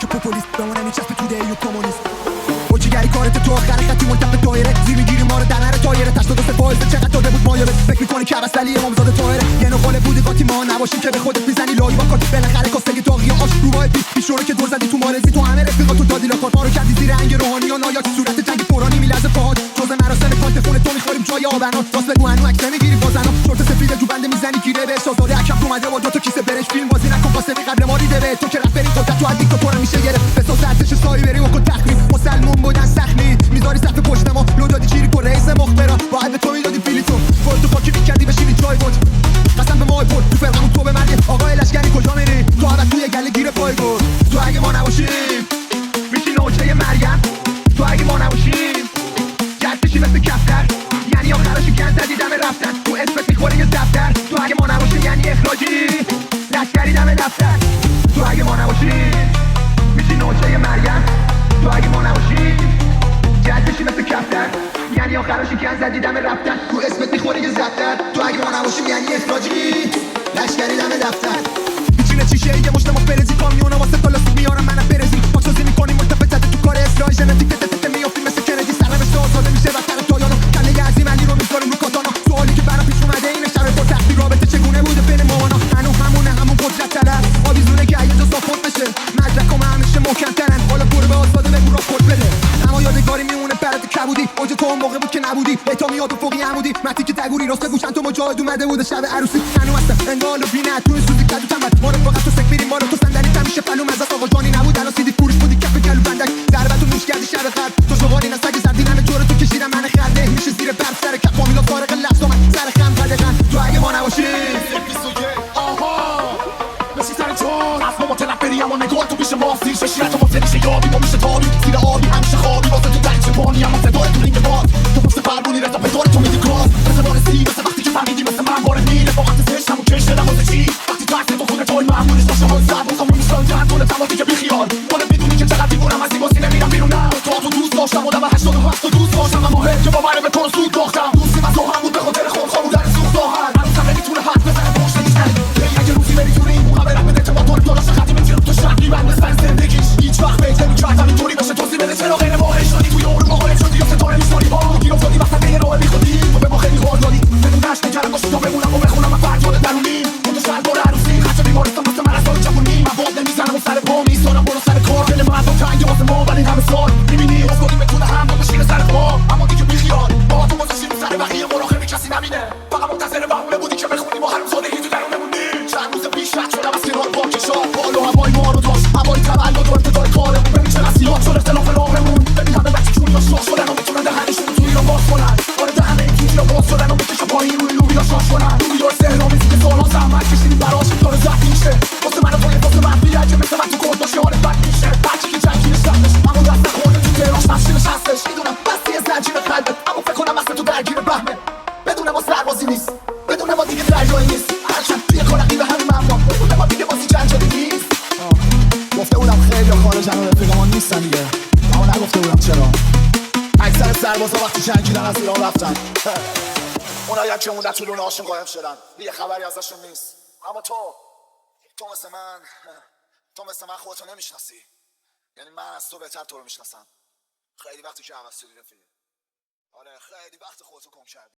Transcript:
که پوپولیست بمونه میچسبه تو دیو کمونیست اوچیگری کارت تو آخر خطی ملتف دایره زیر میگیری ما رو در نره تایره 82 فایزه چقدر داده بود مایه فکر میکنی که عباس ولی امامزاده طاهره یه نخاله بودی قاطی ما نباشیم که به خودت میزنی لایی با کارت بالاخره کاسته داغی آش رو وای پیش رو که دور زدی تو مارزی تو همه رفیقا تو دادی لاکار ما رو کردی زیر رنگ روحانی و نایاک صورت جنگ پرانی میلرزه پاهات جز مراسم کانت خونه تو میخوریم جای آبنا راست بگو هنو عکس نمیگیری بازنا شورت سفید جو بنده میزنی گیره به شاهزاده اکم اومده با دو تا کیسه برش فیلم بازی نکن واسه قبل ما ریده به تو که رپ بریم قدرت تو از دیکتاتور میشه گرفت بساز ارتش سایه بریم و کن تخریب مسلمون بودن سخنی میذاری صف پشت ما لو دادی چیری کو رئیس مخبرا باید به تو میدادی فیلیتو خودت تو پاکی میکردی بشینی جای بود قسم به ما بود تو فرقمون تو به مرگ آقای لشکری کجا میری تو اول توی گله گیر پای بود تو اگه ما نباشیم میشی نوچه مریم تو اگه ما نباشیم جدشی مثل کفتر یعنی آخرشی کن زدی دم رفتن تو اسمت میخوری یه دفتر تو اگه ما نباشیم یعنی اخراجی لشکری دم دفتر تو اگه ما نباشیم میشی نوچه مریم تو اگه ما نباشیم جدشی مثل کفتر یعنی آخرشی کن زدی دم رفتن تو اسمت میخوری یه دفتر تو اگه ما نباشیم یعنی اخراجی لشکری دم دفتر پیچینه چیشه یه مشت ما فرزی کامیونا واسه تالاسوب میارم منم برزی پاکسازی میکنیم ملتفت زده تو کار اصلاح ژنتیک تت میافتی مثل کندی سرمش آزاده میشه بدتر تایانو کله عظیم علی رو میذاریم رو کاتانا سوالی که برام پیش اومده اینه شرط با تختی رابطه چگونه بوده بین مانا هنو همونه همون قدرت طلب آویزونه که یه جا ساپورت بشه مدرکام همیشه محکم‌ترن حالا برو به آزاده بگو راپورت بده اما یادگاری میمونه برات کبودی اوج تو اون موقع بود که نبودی اعتماد و فوقی عمودی متی که تگوری راست بگو چند تا مجاهد اومده بود شب عروسی هنو هستم انگال و بینه تو این سوزی کدو تنبل ما رو فقط تو سک میریم ما رو تو صندلی تمیشه پلوم از آقا جانی نبود الان سیدی فروش بودی کف کلو بندک ضربتو نوش کردی شب قبل تو شغالی نسگ زردی همه جور تو کشیدم من خرده میشه زیر برف سر کف فامیلا فارق لفظ من سر خم قدغن تو اگه ما نباشیم مثل سر چون از ما متنفری اما نگاه تو پیش ما سیر ششیرت ما میشه یابی ما میشه تابی زیر آبی همیشه خوابی واسه تو دریچه بانی اما صدای تو رینگ باز تو پشت پربونی رضا پدار تو میدی گاز مثل بارسی مثل وقتی که فهمیدی مثل من بار میره فقط زشت همون کش دلم واسه چی وقتی تو اصل تو خودت توی معمولش باشه های سر بازم میشتان جهن طول تماسی که بیخیال خودت میدونی که چقدر دیوونم از این بازی نمیرم بیرونم تو دوست داشتم آدم 87 تو دوست داشتم اما هر که باوره به تو زود باختم دوستیم از هم بود به خاطر خود در سوخت آهن هنوزم نمیتونه حد بزنه پشت نیستن اگه روزی بری تو این موها برم بده تو داراش خطی میتونم تو شرق میبند سر زندگیش هیچ وقت بیت نمیکردم اینطوری بشه توضیح بده چرا غیر باهش شدی توی اون مقایم شدی یا ستاره میشماری با گیر افتادی وقت یه راه بیخودی تو به ما خیلی حال دادی بدون نشت نکردم باشه تا بمونم و بخونم من فرجاد درونی اون تو شلوار عروسی خرچه بیمارستان مثل من از سال جوونی مواد نمیزنم و سر پا میستانم برو سر کار دل مردم تنگه واسه ما ولی همه سال میبینی افتادیم بتونه هم با بشینه سر پا اما دیگه بیخیال با تو واسه شیرین سر بقیه مراخر کسی نبینه فقط منتظر بهونه بودی که بخونیم و حرومزادگی تو درون بمونیم چند روز پیش رد شدم از کنار پاکشار بالا هوای ما رو داشت هوای تولد و ابتدای کارمون ببین چقدر زیاد شد اختلاف راهمون ببین همه بچه چونی ها شاخ شدن و میتونن دهنشون رو توی را باز کنن آره دهنه این توی را باز شدن و میکشن پایین روی لوبی ها شاش کنن لوبی ها سهرامیزی که سالان زحمت کشیدیم براش داره زخمی میشه واسه من و توی واسه من بیرجه مثل من تو کود باشه حالت بد میشه هرچی که جنگیرش رفتش اما دست نخورده تو تهراش نفشینش هستش میدونم بستی زنجیر قلبت اما فکر کنم اصلا تو درگیر بهمه بدون ما سربازی نیست بدون ما دیگه درجایی نیست هرچند توی کارقی به همین ممنون بدون ما دیگه بازی جنجالی نیست گفته بودم خیلی خارجن و رفیقمان نیستن دیگه اما نگفته بودم چرا اکثر سربازا وقتی جنگیدن از ایران رفتن اونایی که موندن تو لونه هاشون قایم شدن یه خبری ازشون نیست اما تو مثل من خودتو نمیشناسی یعنی من از تو بهتر تو رو میشناسم خیلی وقتی که عوض شدی رفیق آره خیلی وقت خودتو گم کردی